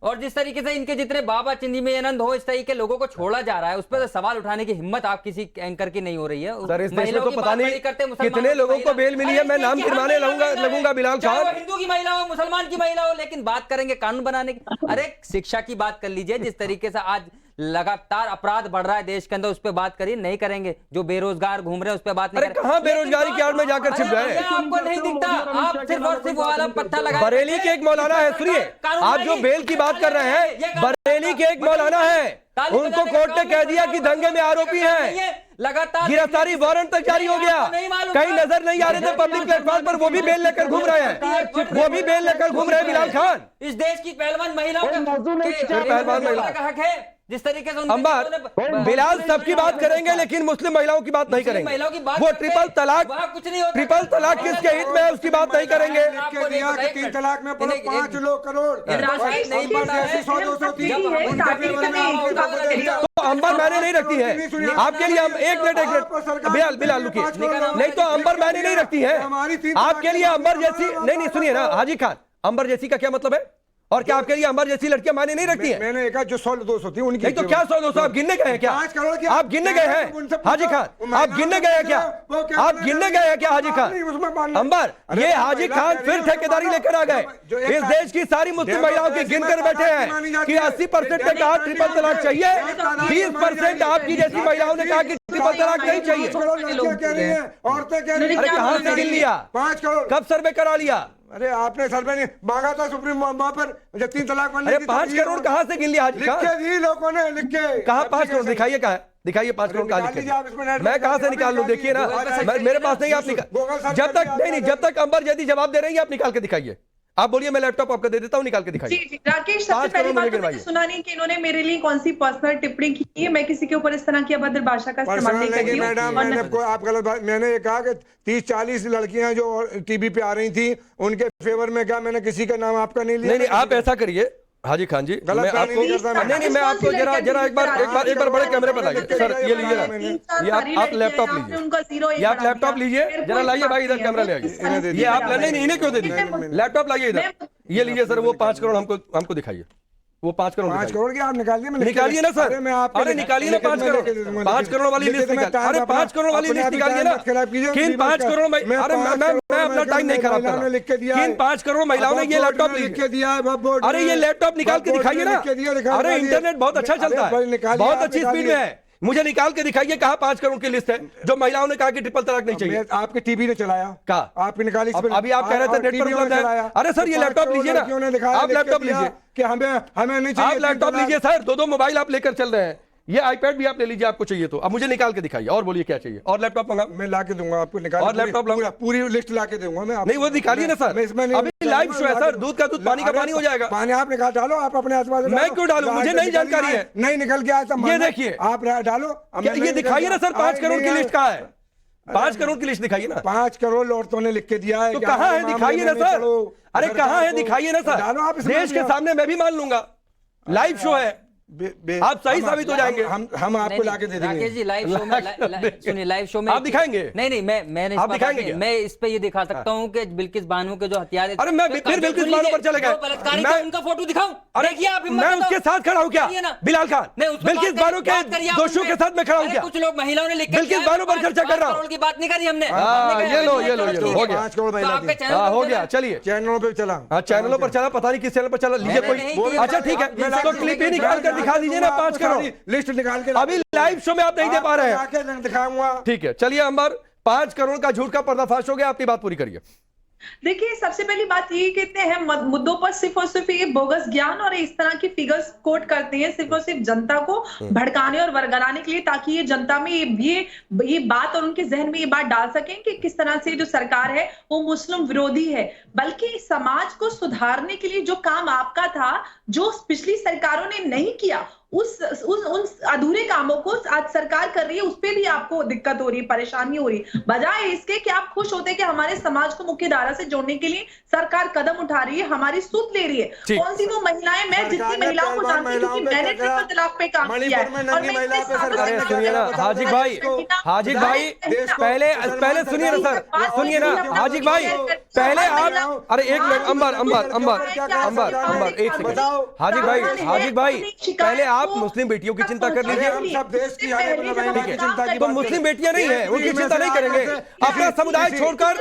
और जिस तरीके से इनके जितने बाबा चिंदी में आनंद हो, इस तरीके के लोगों को छोड़ा जा रहा है, उस पर सवाल उठाने की हिम्मत आप किसी एंकर की नहीं हो रही है। सर इस देश में तो पता नहीं कितने लोगों को बेल मिली है, मैं नाम गिनवाने लगूंगा बिलाल खान। हिंदू की महिला हो, मुसलमान की महिला हो, लेकिन बात करेंगे कानून बनाने की। अरे शिक्षा की बात कर लीजिए, जिस तरीके से आज लगातार अपराध बढ़ रहा है देश के अंदर, उस पर बात करिए। नहीं करेंगे, जो बेरोजगार घूम रहे हैं उस पर बात नहीं करेंगे। कहां बेरोजगारी की आड़ में जाकर छिप गए? आपको नहीं दिखता, आप सिर्फ और सिर्फ वाला पत्ता लगा। बरेली के एक मौलाना है, सुनिए आप जो बेल की बात कर रहे हैं, बरेली के एक मौलाना है, उनको कोर्ट ने कह दिया कि दंगे में आरोपी हैं, लगातार गिरफ्तारी वारंट तक जारी हो गया, कहीं नजर नहीं आ रहे थे पब्लिक प्लेटफॉर्म पर, वो भी बेल लेकर घूम रहे हैं, वो भी बेल लेकर घूम रहे हैं बिलाल खान। इस देश की पहलवान महिलाओं का हक है। जिस तरीके से अंबर बिलाल सबकी बात करेंगे, लेकिन मुस्लिम महिलाओं की बात नहीं करेंगे। वो ट्रिपल तलाक किसके हित में है उसकी बात नहीं करेंगे। 3 तलाक में 5 करोड़ तो अंबर मैंने नहीं रखती है आपके लिए। हम एक मिनट बिलाल रुकिए, नहीं तो अंबर मैंने नहीं रखती है आपके लिए। अंबर जैसी नहीं सुनिए ना हाजी खान, अंबर जैसी का क्या मतलब है? और क्या आपके लिए अंबर जैसी लड़कियां माने नहीं रखती हैं? मैंने कहा जो 100-200 थी उनकी। नहीं तो क्या 100-200 आप गिनने गए हैं क्या? 5 करोड़ आप गिनने गए हैं हाजी खान? आप गिनने गए हैं क्या? आप गिनने गए हैं क्या हाजी खान? अंबर ये हाजी खान फिर ठेकेदारी लेकर आ गए। इस देश की सारी मुस्लिम महिलाओं की गिनकर बैठे हैं कि 80% ने कहा ट्रिपल तलाक चाहिए, 20% आपकी जैसी महिलाओं ने कहा कि ट्रिपल तलाक नहीं चाहिए। औरतें कह रही, अरे कहां से गिन लिया? 5 करोड़ कब सर्वे करा लिया? अरे आपने सर्वे नहीं मांगा था सुप्रीम वहां पर जब 3 तलाक बनने की। 5 करोड़ कहां से गिन लिया हाजी खान? लिख के दी लोगों ने, लिख के। कहां 5 करोड़ दिखाइए, कहां है? दिखाइए 5 करोड़ कहां लिखे? मैं कहां से निकाल लूं? देखिए ना मेरे पास नहीं, आप निकाल। जब तक अंबर जैदी जवाब दे रही है आप निकाल के दिखाइए। आप बोलिए, मैं लैपटॉप आपका दे देता हूँ, निकाल के जी दिखाइए। जी राकेश, 5 सबसे पहली करोड़ बात मुझे तो मैंने गिनवाइए। सुना नहीं कि इन्होंने मेरे लिए कौन सी पर्सनल टिप्पणी की है। मैं किसी के ऊपर इस तरह की अभद्र भाषा का इस्तेमाल पर्सनल नहीं नहीं करती हूँ। मैडम, और मैंने न- कोई आप गलत बात, मैंने ये कहा कि 30-40 लड़कियां जो टीवी पे आ रही थी उनके फेवर में क्या, मैंने किसी का नाम आपका नहीं लिया। नहीं आप ऐसा करिए हाजी खान जी, गलत मैं बात आपको नहीं करता मैं। नहीं मैं आपको जरा एक बार बड़े कैमरे पर लाइए सर, ये लीजिए ना, ये आप लैपटॉप लीजिए, ये आप लैपटॉप लीजिए, जरा लाइए भाई इधर कैमरा ले आइए, ये आप नहीं इन्हें क्यों दे दीजिए, लैपटॉप लाइए इधर, ये लीजिए सर, वो 5 करोड़ हमको दिखाइए, वो 5 करोड़ 5 करोड़ की आप निकालिए, निकालिए ना सर, अरे निकालिए ना 5 करोड़, 5 करोड़ वाली लिस्ट निकालिए, अरे 5 करोड़ वाली लिस्ट निकालिए ना, किन 5 करोड़ में, अरे मैं अपना टाइम नहीं खराब कर रहा, किन 5 करोड़ महिलाओं ने ये लैपटॉप लिख के दिया है, अरे ये लैपटॉप निकाल के दिखाइए ना, अरे इंटरनेट बहुत अच्छा चलता है, बहुत अच्छी स्पीड में है, मुझे निकाल के दिखाइए कहा 5 करोड़ की लिस्ट है जो महिलाओं ने कहा कि ट्रिपल तलाक नहीं चाहिए। आपके टीवी ने चलाया, कहा आपकी निकाली, अभी आप कह रहे थे नेट पर उपलब्ध है, अरे सर ये लैपटॉप लीजिए ना, आप लैपटॉप लीजिए कि हमें नहीं चाहिए, आप लैपटॉप लीजिए सर, 2 मोबाइल आप लेकर चल रहे हैं, ये आईपैड भी आप ले लीजिए आपको चाहिए तो, अब मुझे निकाल के दिखाइए और बोलिए क्या चाहिए, और लैपटॉप मंगा, मैं ला के दूंगा आपको, निकाल और लैपटॉप लाऊंगा, पूरी लिस्ट ला के दूंगा मैं, नहीं वो दिखाइए ना सर, अभी लाइव शो है सर, दूध का दूध पानी का पानी हो जाएगा, पानी आप निकाल डालो, आप अपने आसपास, मैं क्यों डालूं, मुझे नहीं जानकारी है, नहीं निकल के आया, ये देखिए आप डालो, ये दिखाइए ना सर, 5 करोड़ की लिस्ट कहाँ है, 5 करोड़ की लिस्ट दिखाइए ना, 5 करोड़ औरतों ने लिख के दिया है, तो कहाँ है दिखाइए ना सर, अरे कहाँ है दिखाइए ना सर, देश के सामने मैं भी मान लूंगा, लाइव शो है, आप सही साबित हो जाएंगे, हम आपको लाके दे देंगे। राकेश जी लाइव शो में सुनिए, लाइव शो में आप दिखाएंगे? नहीं मैं आप दिखाएंगे क्या? मैं इस पे ये दिखा सकता हूँ कि बिल्किस बानो के जो हथियार, अरे मैं फिर बिल्किस बानो पर चले गए, मैं उनका फोटो दिखाऊं, अरे देखिए आप मैं उसके साथ खड़ा हूँ क्या, बिलाल खान, बिल्किस बानो के दोषियों के साथ मैं खड़ा हूँ क्या, कुछ लोग महिलाओं ने लिखा, बिल्किस बानो पर चर्चा कर रहा हूँ, की बात नहीं करी हमने, ये लो हो गया, 5 करोड़ महिला थी। हो गया, चलिए चैनलों पे चला, हाँ चैनलों पर चला, पता नहीं किस चैनल पर चला, लीजिए कोई, अच्छा ठीक है, तो क्लिप ही निकाल कर दिखा दीजिए ना 5 करोड़, लिस्ट निकाल के, अभी लाइव शो में आप नहीं दे पा रहे हैं, दिखाऊंगा, ठीक है चलिए अंबर, 5 करोड़ का झूठ का पर्दाफाश हो गया, अपनी बात पूरी करिए। देखिए सबसे पहली बात ये कि इतने अहम मुद्दों पर सिर्फ और सिर्फ ये बोगस ज्ञान और इस तरह की फिगर्स कोट करते हैं सिर्फ और सिर्फ जनता को भड़काने और वर्गलाने के लिए, ताकि ये जनता में ये बात और उनके जहन में ये बात डाल सकें कि किस तरह से जो सरकार है वो मुस्लिम विरोधी है। बल्कि समाज को सुधारने के लिए जो काम आपका था, जो पिछली सरकारों ने नहीं किया, उन अधूरे कामों को आज सरकार कर रही है, उस पे भी आपको दिक्कत हो रही है, परेशानी हो रही है। बजाय इसके कि आप खुश होते कि हमारे समाज को मुख्य धारा से जोड़ने के लिए सरकार कदम उठा रही है, हमारी सुध ले रही है। कौन सी वो महिलाएं, मैं जितनी महिलाओं को जानती हूँ क्योंकि मैंने ट्रिपल तलाक पे काम किया है, और मैं इतने सालों से- अरे सुनिए ना हाजिक भाई पहले सुनिए ना सर, सुनिए ना हाजिक भाई, पहले आप, अरे एक मिनट, अंबर एक सेकंड, हाजिक भाई पहले आप मुस्लिम बेटियों की चिंता कर लीजिए, हम सब देश की ठीक है, तो मुस्लिम बेटियां नहीं है उनकी चिंता नहीं करेंगे, अपना समुदाय छोड़कर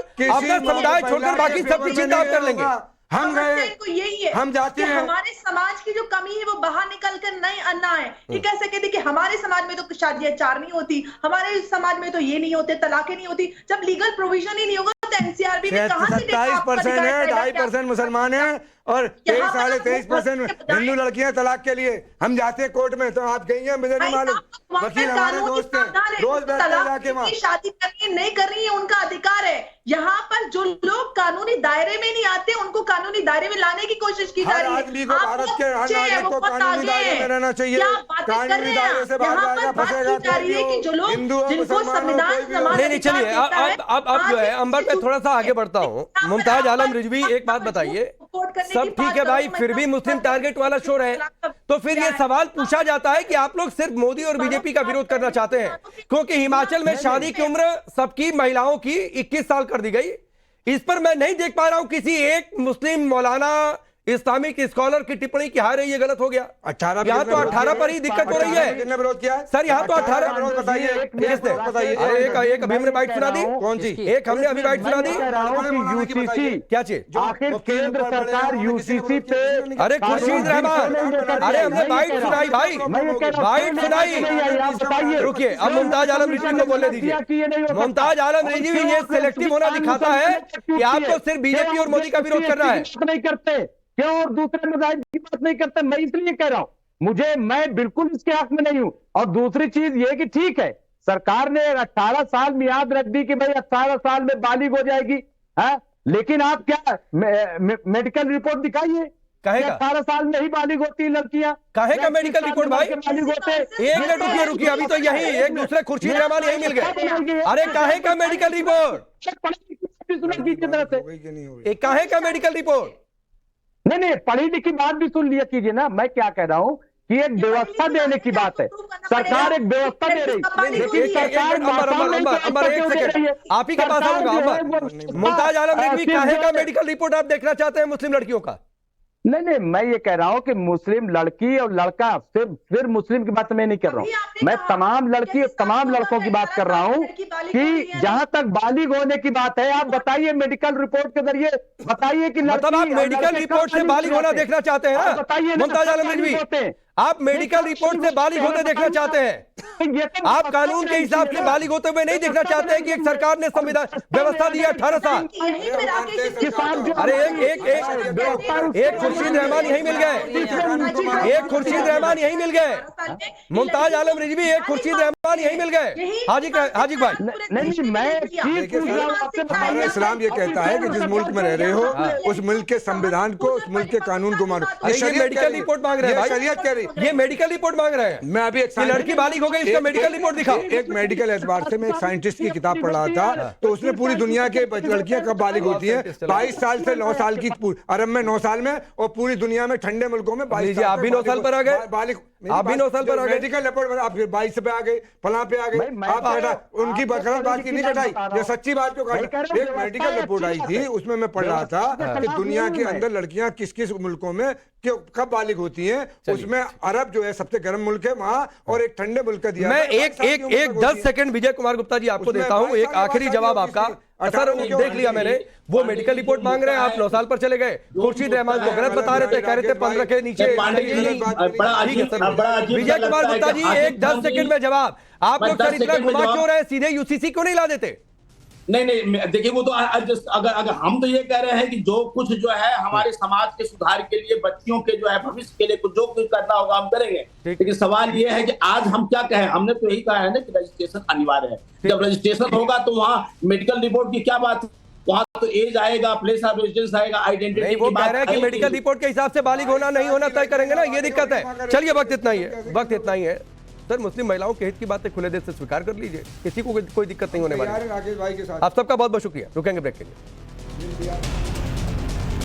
बाकी सबकी चिंता आप कर लेंगे। हम गए, को यही है, हम जाते हैं, हमारे समाज की जो कमी है वो बाहर निकल कर नहीं आना है। ये कैसे कहते कि हमारे समाज में तो शादियां 4 नहीं होती, हमारे समाज में तो ये नहीं होते, तलाकें नहीं होती। जब लीगल प्रोविजन ही नहीं होगा तो एनसीआरबी में कहां से 27% है, 2.5% मुसलमान है और 23.5% हिंदू लड़कियां तलाक के लिए। हम जाते हैं कोर्ट में तो आप गई हैं, मुझे नहीं मालूम, वकील हमारे दोस्त हैं, रोज बैठते हैं जाके वहाँ। शादी करनी नहीं कर रही है उनका अधिकार है। यहाँ पर जो लोग कानूनी दायरे में नहीं आते उनको कानूनी दायरे में लाने की कोशिश की जा रही है। आदमी को, भारत के हर नागरिक को कानूनी दायरे में रहना चाहिए, कानूनी दायरे से बाहर जाएगा फंसेगा तो हिंदू और मुसलमान नहीं चलिए, अब जो है अंबर पे थोड़ा सा आगे बढ़ता हूँ। मुमताज आलम रिजवी एक बात बताइए, सब ठीक है भाई, फिर भी मुस्लिम टारगेट वाला शो रहे, तो फिर ये सवाल पूछा जाता है कि आप लोग सिर्फ मोदी और बीजेपी का विरोध करना चाहते हैं, क्योंकि हिमाचल में शादी की उम्र सबकी महिलाओं की 21 साल कर दी गई। इस पर मैं नहीं देख पा रहा हूं किसी एक मुस्लिम मौलाना इस्लामिक स्कॉलर की टिप्पणी की हारे ये गलत हो गया। 18 यहाँ तो 18 पर ही दिक्कत हो रही है। किसने विरोध किया सर यहाँ तो 18 बताइए, एक अभी हमने बाइट सुना दी, कौन सी एक हमने अभी बाइट सुना दी, यूसीसी क्या चीज, आखिर केंद्र सरकार यूसीसी पे, अरे खुर्शीद रहमान, अरे हमने बाइट सुनाई भाई, बाइट सुनाई, रुकिए अब मुमताज आलम रिजवी को बोलने दीजिए। मुमताज आलम रिजवी ये सिलेक्टिव होना दिखाता है कि आपको सिर्फ बीजेपी और मोदी का विरोध करना है। नहीं करते क्यों, और दूसरे मज़ाहिब की बात नहीं करते, मैं इसलिए कह रहा हूं, मैं बिल्कुल इसके हक में नहीं हूं। और दूसरी चीज ये कि ठीक है सरकार ने 18 साल मियाद रख दी कि भाई 18 साल में बालिग हो जाएगी, है लेकिन आप क्या मेडिकल रिपोर्ट दिखाइए, काहे का? 18 साल में ही बालिग होती है लड़कियां। काहे का मेडिकल रिपोर्ट भाई? बालिग होते हैं। एक मिनट रुकिए रुकिए, अभी तो यही एक दूसरे खुर्शीद रहमान यही मिल गए। अरे काहे का मेडिकल रिपोर्ट? की तरह से हो गई कि नहीं हो गई? काहे का मेडिकल रिपोर्ट? नहीं, पढ़ी लिखी बात भी सुन लिया कीजिए ना। मैं क्या कह रहा हूँ कि एक व्यवस्था देने की बात है, सरकार एक व्यवस्था दे रही है, लेकिन सरकार अंबर एक सेकंड, आप ही के पास आऊंगा। अंबर, मुमताज आलम रिजवी, काहे का मेडिकल रिपोर्ट आप देखना चाहते हैं मुस्लिम लड़कियों का? नहीं, मैं ये कह रहा हूँ कि मुस्लिम लड़की और लड़का, सिर्फ मुस्लिम की बात मैं नहीं कर रहा हूँ, मैं तमाम लड़की और तमाम लड़कों की बात कर रहा हूँ कि जहां तक बालिग होने की बात है, आप बताइए मेडिकल रिपोर्ट के जरिए बताइए कि मतलब आप मेडिकल रिपोर्ट से बालिग होना देखना चाहते हैं ना? बताइए मुमताज आलम रिजवी, आप मेडिकल रिपोर्ट से बालिग होते देखना चाहते हैं? आप कानून के हिसाब से बालिग होते हुए नहीं देखना चाहते हैं कि एक सरकार ने संविधान व्यवस्था दी है 18 साल? अरे एक खुर्शीद रहमान यही मिल गए, एक खुर्शीद रहमान यही मिल गए, मुमताज आलम रिजवी, एक खुर्शीद रहमान यही मिल गए। हाजी भाई, नहीं, मैं हमारा इस्लाम ये कहता है कि जिस मुल्क में रह रहे हो उस मुल्क के संविधान को, उस मुल्क के कानून को मानो। ये मेडिकल रिपोर्ट मांग रहे हैं भाई, शरीयत कह रही, ये मेडिकल रिपोर्ट मांग रहे हैं। मैं अभी एक लड़की बालिग हो गई, इसका मेडिकल रिपोर्ट दिखाओ। एक मेडिकल एतबार से मैं एक साइंटिस्ट की किताब पढ़ रहा था, तो उसने पूरी दुनिया के लड़कियां कब बालिग होती हैं, 22 साल से 9 साल की, अरब में 9 साल में, और पूरी दुनिया में ठंडे मुल्कों में 22 साल। आप भी 9 साल पर आ गए, बालिग, आप भी 9 साल पर आ गए। मेडिकल रिपोर्ट आप फिर 22 पे आ गए, फलां पे आ गए। आप बेटा उनकी गलत बात की नहीं बैठाई, ये सच्ची बात को काटा। एक मेडिकल रिपोर्ट आई थी, उसमें मैं पढ़ रहा था कि दुनिया के अंदर लड़कियां किस किस मुल्कों में कब बालिग होती हैं। उसमें अरब जो है सबसे गर्म मुल्क है वहां, और एक ठंडे मुल्क का दिया। मैं एक 10 सेकंड विजय कुमार गुप्ता जी आपको देता हूं, एक आखिरी जवाब आपका। सर देख लिया मैंने, वो मेडिकल रिपोर्ट मांग रहे हैं, आप 9 साल पर चले गए। खुर्शीद रहमान को गलत बता रहे थे, कह रहे थे 15 के नीचे। विजय कुमार गुप्ता जी, एक 10 सेकंड में जवाब। आप लोग सर इतना घुमा क्यों रहे, सीधे यूसीसी क्यों नहीं ला देते? नहीं, देखिए वो तो अगर हम तो ये कह रहे हैं कि जो कुछ जो है हमारे समाज के सुधार के लिए, बच्चियों के जो है भविष्य के लिए जो कुछ करना होगा हम करेंगे। लेकिन सवाल ये है कि आज हम क्या कहें, हमने तो यही कहा है ना कि रजिस्ट्रेशन अनिवार्य है। जब रजिस्ट्रेशन होगा तो वहाँ मेडिकल रिपोर्ट की क्या बात है, वहाँ तो एज आएगा, प्लेस ऑफ रेजिडेंस आएगा, आइडेंटिटी। वो कह रहे हैं कि मेडिकल रिपोर्ट के हिसाब से बालिग होना नहीं होना तय करेंगे ना, ये दिक्कत है। चलिए वक्त इतना ही है, सर मुस्लिम महिलाओं के हित की बातें खुले दिल से स्वीकार कर लीजिए, किसी को कोई दिक्कत नहीं होने वाली। राकेश भाई के साथ आप सबका बहुत बहुत शुक्रिया। रुकेंगे ब्रेक के लिए।